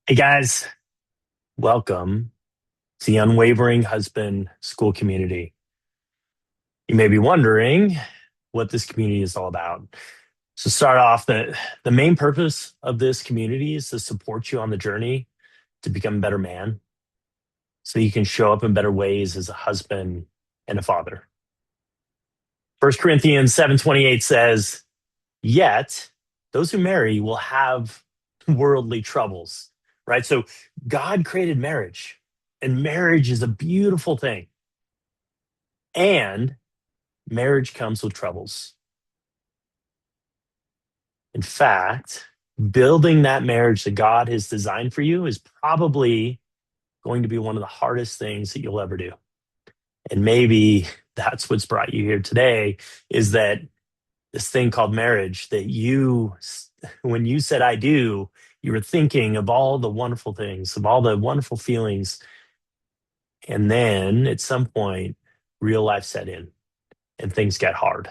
Hey guys, welcome to the Unwavering Husband School community. You may be wondering what this community is all about. So start off, the main purpose of this community is to support you on the journey to become a better man so you can show up in better ways as a husband and a father. 1 Corinthians 7:28 says, "Yet those who marry will have worldly troubles." Right? So God created marriage, and marriage is a beautiful thing. And marriage comes with troubles. In fact, building that marriage that God has designed for you is probably going to be one of the hardest things that you'll ever do. And maybe that's what's brought you here today is that this thing called marriage that when you said I do, you were thinking of all the wonderful things, of all the wonderful feelings. And then at some point, real life set in and things got hard.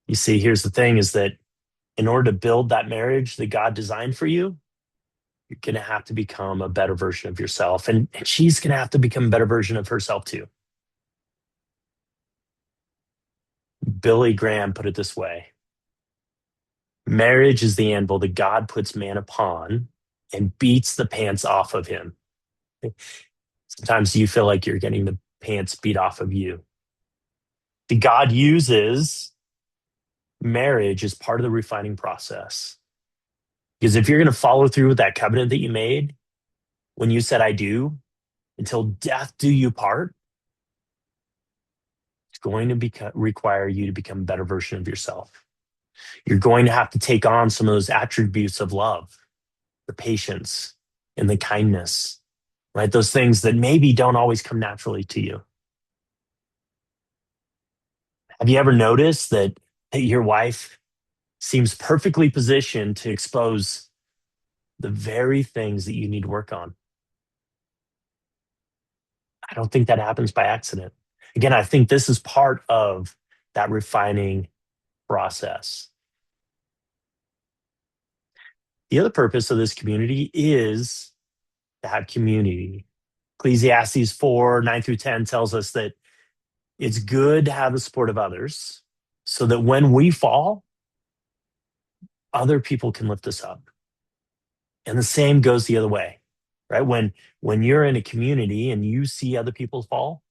You see, here's the thing is that in order to build that marriage that God designed for you, you're going to have to become a better version of yourself. And she's going to have to become a better version of herself too. Billy Graham put it this way: marriage is the anvil that God puts man upon and beats the pants off of him. Sometimes you feel like you're getting the pants beat off of you. God uses marriage as part of the refining process. Because if you're going to follow through with that covenant that you made when you said, I do, until death do you part, it's going to require you to become a better version of yourself. You're going to have to take on some of those attributes of love, the patience and the kindness, right? Those things that maybe don't always come naturally to you. Have you ever noticed that your wife seems perfectly positioned to expose the very things that you need to work on? I don't think that happens by accident. Again, I think this is part of that refining process. The other purpose of this community is to have community. Ecclesiastes 4:9-10 tells us that it's good to have the support of others so that when we fall, other people can lift us up. And the same goes the other way, right? When you're in a community and you see other people fall,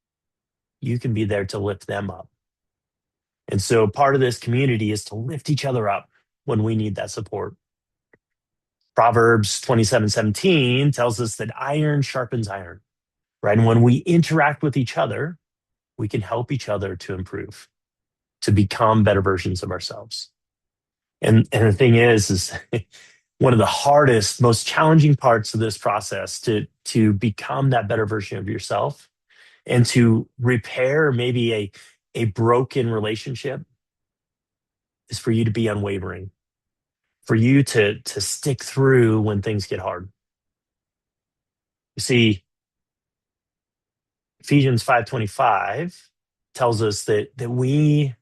you can be there to lift them up. And so part of this community is to lift each other up when we need that support. Proverbs 27:17 tells us that iron sharpens iron, right? And when we interact with each other, we can help each other to improve, to become better versions of ourselves. And the thing is one of the hardest, most challenging parts of this process to become that better version of yourself and to repair maybe a broken relationship is for you to be unwavering, for you to stick through when things get hard. You see, Ephesians 5:25 tells us that we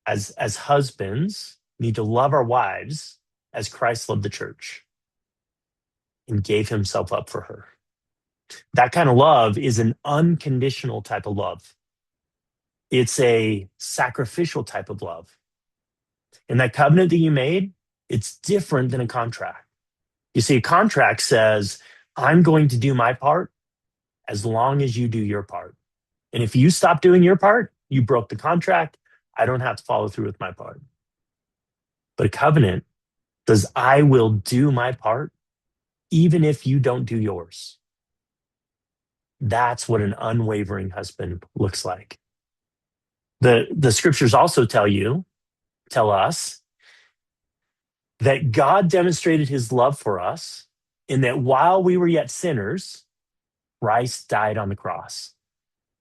as husbands need to love our wives as Christ loved the church and gave himself up for her. That kind of love is an unconditional type of love. It's a sacrificial type of love. And that covenant that you made, it's different than a contract. You see, a contract says, I'm going to do my part as long as you do your part. And if you stop doing your part, you broke the contract. I don't have to follow through with my part. But a covenant says, I will do my part, even if you don't do yours. That's what an unwavering husband looks like. The scriptures also tell us that God demonstrated his love for us in that while we were yet sinners, Christ died on the cross,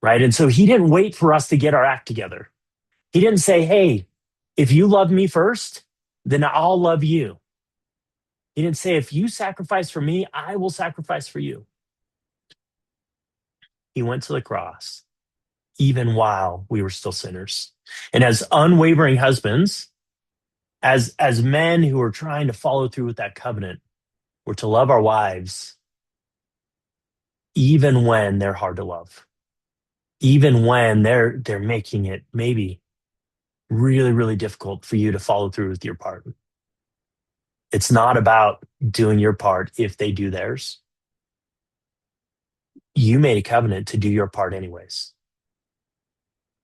right? And so he didn't wait for us to get our act together. He didn't say, hey, if you love me first, then I'll love you. He didn't say, if you sacrifice for me, I will sacrifice for you. He went to the cross even while we were still sinners. And as unwavering husbands, As men who are trying to follow through with that covenant, we're to love our wives even when they're hard to love, even when they're making it maybe really, really difficult for you to follow through with your part. It's not about doing your part if they do theirs. You made a covenant to do your part anyways.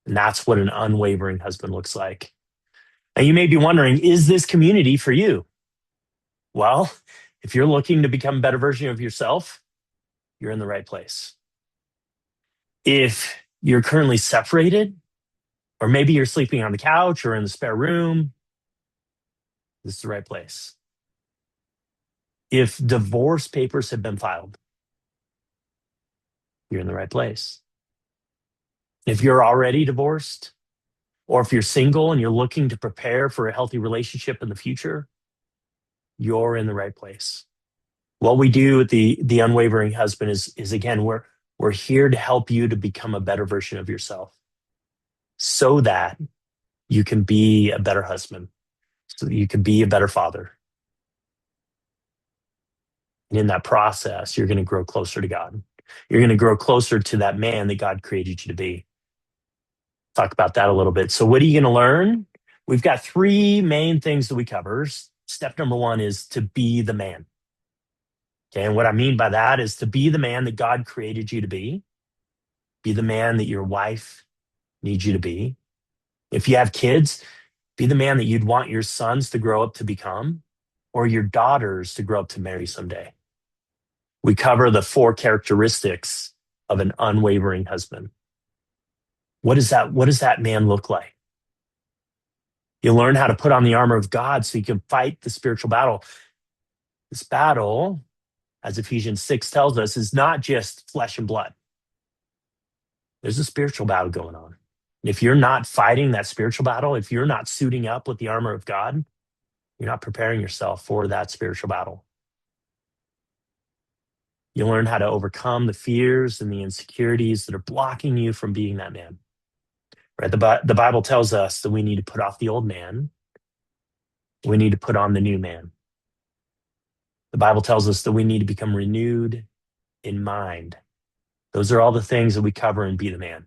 And that's what an unwavering husband looks like. And you may be wondering, is this community for you? Well, if you're looking to become a better version of yourself, you're in the right place. If you're currently separated, or maybe you're sleeping on the couch or in the spare room, this is the right place. If divorce papers have been filed, you're in the right place. If you're already divorced, or if you're single and you're looking to prepare for a healthy relationship in the future, you're in the right place. What we do with the unwavering husband is again, we're here to help you to become a better version of yourself so that you can be a better husband, so that you can be a better father. And in that process, you're going to grow closer to God. You're going to grow closer to that man that God created you to be. Talk about that a little bit. So what are you going to learn? We've got three main things that we cover. Step number one is to be the man. Okay, and what I mean by that is to be the man that God created you to be the man that your wife needs you to be. If you have kids, be the man that you'd want your sons to grow up to become, or your daughters to grow up to marry someday. We cover the four characteristics of an unwavering husband. What does that man look like? You learn how to put on the armor of God so you can fight the spiritual battle. This battle, as Ephesians 6 tells us, is not just flesh and blood. There's a spiritual battle going on. And if you're not fighting that spiritual battle, if you're not suiting up with the armor of God, you're not preparing yourself for that spiritual battle. You learn how to overcome the fears and the insecurities that are blocking you from being that man. Right? The Bible tells us that we need to put off the old man. We need to put on the new man. The Bible tells us that we need to become renewed in mind. Those are all the things that we cover in Be the Man.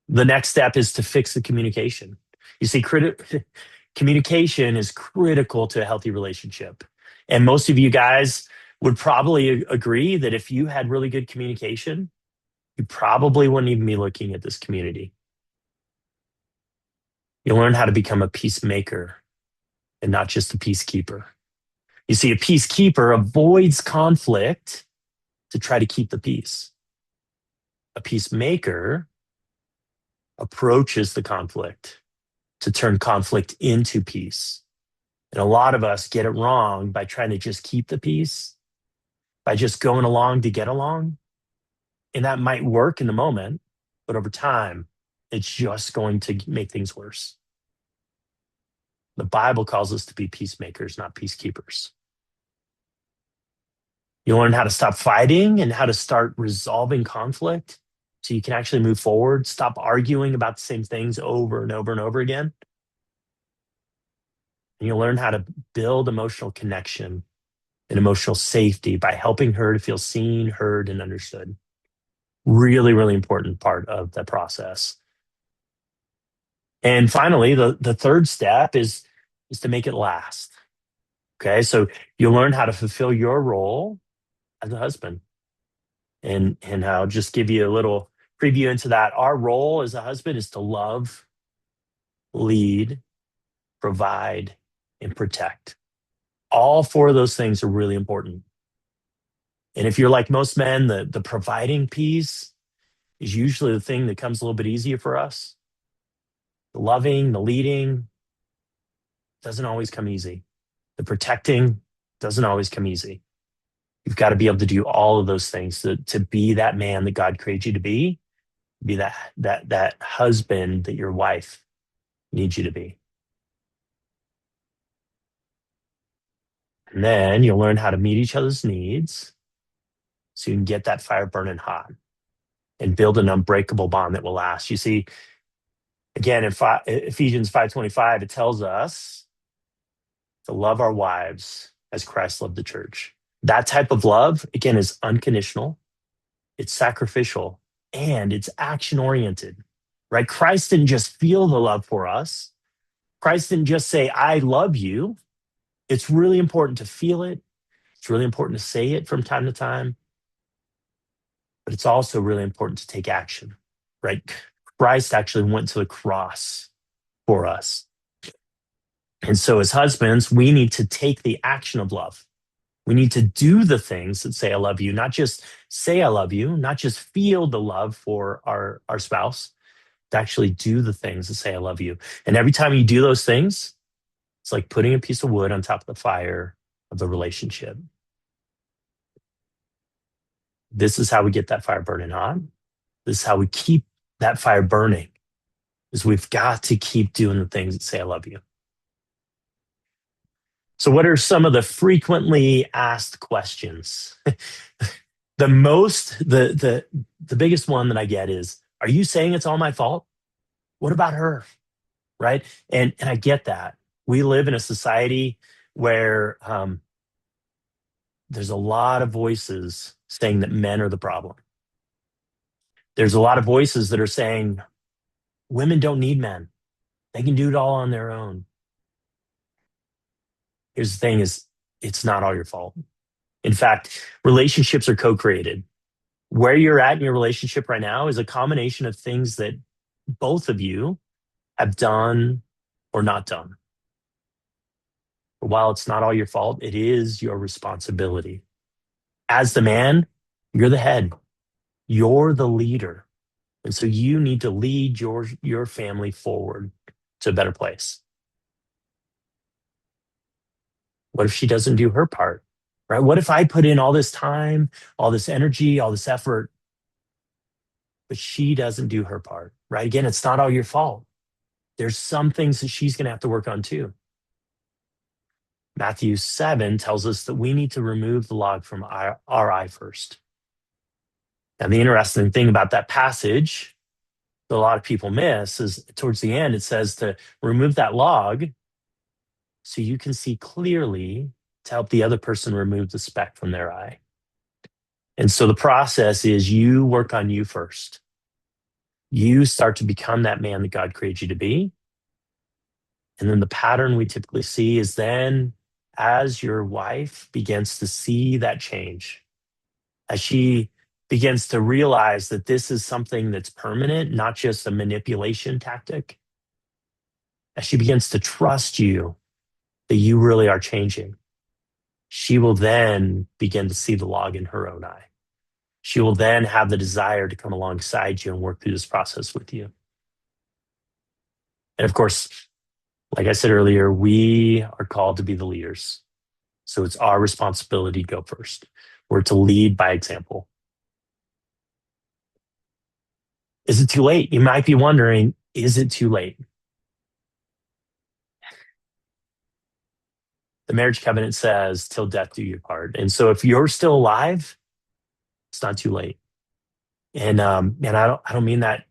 The next step is to fix the communication. You see, communication is critical to a healthy relationship. And most of you guys would probably agree that if you had really good communication, you probably wouldn't even be looking at this community. You'll learn how to become a peacemaker and not just a peacekeeper. You see, a peacekeeper avoids conflict to try to keep the peace. A peacemaker approaches the conflict to turn conflict into peace. And a lot of us get it wrong by trying to just keep the peace, by just going along to get along. And that might work in the moment, but over time, it's just going to make things worse. The Bible calls us to be peacemakers, not peacekeepers. You learn how to stop fighting and how to start resolving conflict so you can actually move forward, stop arguing about the same things over and over and over again. And you'll learn how to build emotional connection and emotional safety by helping her to feel seen, heard, and understood. Really, really important part of the process. And finally, the third step is to make it last. Okay, so you'll learn how to fulfill your role as a husband. And I'll just give you a little preview into that. Our role as a husband is to love, lead, provide, and protect. All four of those things are really important. And if you're like most men, the providing piece is usually the thing that comes a little bit easier for us. The loving, the leading doesn't always come easy. The protecting doesn't always come easy. You've got to be able to do all of those things to be that man that God created you to be that husband that your wife needs you to be. And then you'll learn how to meet each other's needs so you can get that fire burning hot and build an unbreakable bond that will last. You see, Again, in Ephesians 5:25, it tells us to love our wives as Christ loved the church. That type of love, again, is unconditional, it's sacrificial, and it's action oriented, right? Christ didn't just feel the love for us. Christ didn't just say, I love you. It's really important to feel it. It's really important to say it from time to time, but it's also really important to take action, right? Christ actually went to the cross for us. And so, as husbands, we need to take the action of love. We need to do the things that say, I love you, not just say, I love you, not just feel the love for our spouse, to actually do the things that say, I love you. And every time you do those things, it's like putting a piece of wood on top of the fire of the relationship. This is how we get that fire burning hot. This is how we keep that fire burning, is we've got to keep doing the things that say, I love you. So what are some of the frequently asked questions? The biggest one that I get is, are you saying it's all my fault? What about her? Right? And I get that. We live in a society where there's a lot of voices saying that men are the problem. There's a lot of voices that are saying women don't need men. They can do it all on their own. Here's the thing is, it's not all your fault. In fact, relationships are co-created. Where you're at in your relationship right now is a combination of things that both of you have done or not done. But while it's not all your fault, it is your responsibility. As the man, you're the head. You're the leader. And so you need to lead your family forward to a better place. What if she doesn't do her part? Right? What if I put in all this time, all this energy, all this effort, but she doesn't do her part? Right? Again, it's not all your fault. There's some things that she's going to have to work on too. Matthew 7 tells us that we need to remove the log from our eye first. Now, the interesting thing about that passage that a lot of people miss is towards the end, it says to remove that log so you can see clearly to help the other person remove the speck from their eye. And so the process is you work on you first. You start to become that man that God created you to be. And then the pattern we typically see is then as your wife begins to see that change, as she begins to realize that this is something that's permanent, not just a manipulation tactic, as she begins to trust you that you really are changing, she will then begin to see the log in her own eye. She will then have the desire to come alongside you and work through this process with you. And of course, like I said earlier, we are called to be the leaders. So it's our responsibility to go first. We're to lead by example. Is it too late? You might be wondering, is it too late? The marriage covenant says, till death do you part. And so if you're still alive, it's not too late. And I don't mean that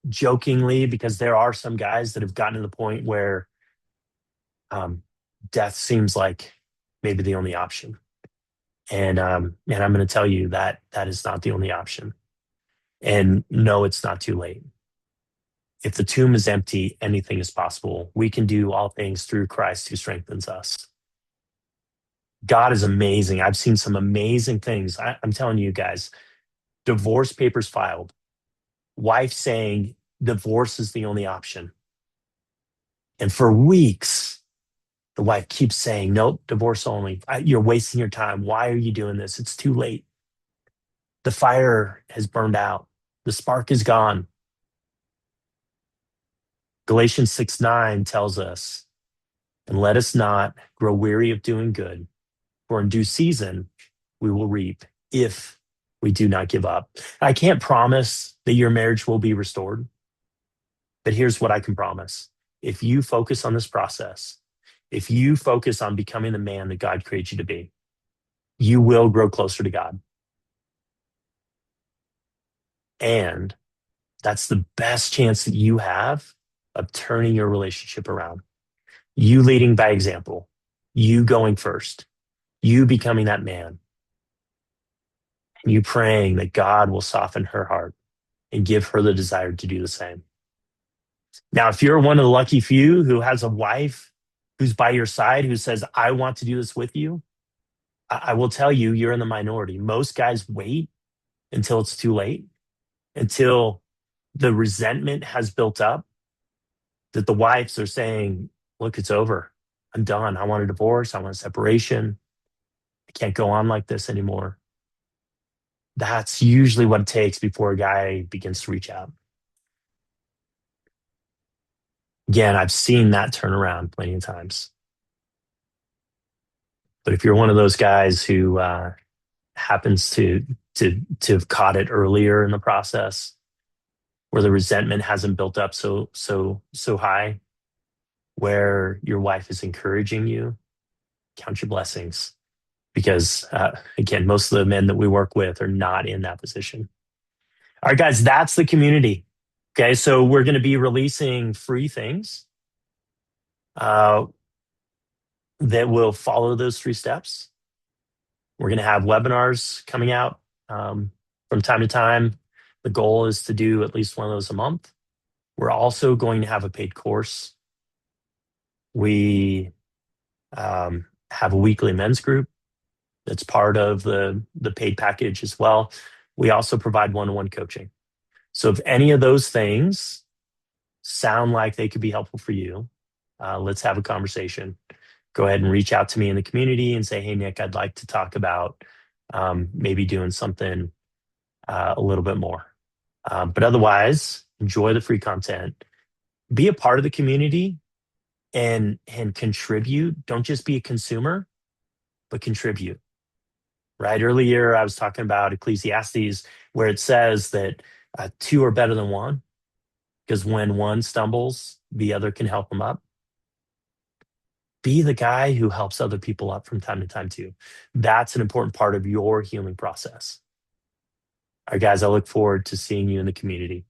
jokingly, because there are some guys that have gotten to the point where death seems like maybe the only option. And I'm going to tell you that that is not the only option. And no, it's not too late. If the tomb is empty, anything is possible. We can do all things through Christ who strengthens us. God is amazing. I've seen some amazing things. I'm telling you guys, divorce papers filed, wife saying divorce is the only option. And for weeks, the wife keeps saying, nope, divorce only. You're wasting your time. Why are you doing this? It's too late. The fire has burned out. The spark is gone. Galatians 6:9 tells us, and let us not grow weary of doing good, for in due season we will reap if we do not give up. I can't promise that your marriage will be restored, but here's what I can promise. If you focus on this process, if you focus on becoming the man that God created you to be, you will grow closer to God. And That's the best chance that you have of turning your relationship around. You leading by example, you going first, you becoming that man, and you praying that God will soften her heart and give her the desire to do the same. Now, if you're one of the lucky few who has a wife who's by your side who says, I want to do this with you, I will tell you, you're in the minority. Most guys wait until it's too late, until the resentment has built up, that the wives are saying, look, it's over. I'm done. I want a divorce. I want a separation. I can't go on like this anymore. That's usually what it takes before a guy begins to reach out. Again, I've seen that turn around plenty of times. But if you're one of those guys who happens to have caught it earlier in the process, where the resentment hasn't built up so high, where your wife is encouraging you, count your blessings, because again, most of the men that we work with are not in that position. All right, guys, that's the community. Okay, so we're going to be releasing free things uh, that will follow those 3 steps. We're going to have webinars coming out from time to time. The goal is to do at least one of those a month. We're also going to have a paid course. We have a weekly men's group that's part of the paid package as well. We also provide one-on-one coaching. So if any of those things sound like they could be helpful for you, let's have a conversation. Go ahead and reach out to me in the community and say, hey, Nick, I'd like to talk about maybe doing something a little bit more. But otherwise, enjoy the free content. Be a part of the community and contribute. Don't just be a consumer, but contribute. Right? Earlier, I was talking about Ecclesiastes, where it says that 2 are better than 1, because when one stumbles, the other can help them up. Be the guy who helps other people up from time to time, too. That's an important part of your healing process. All right, guys, I look forward to seeing you in the community.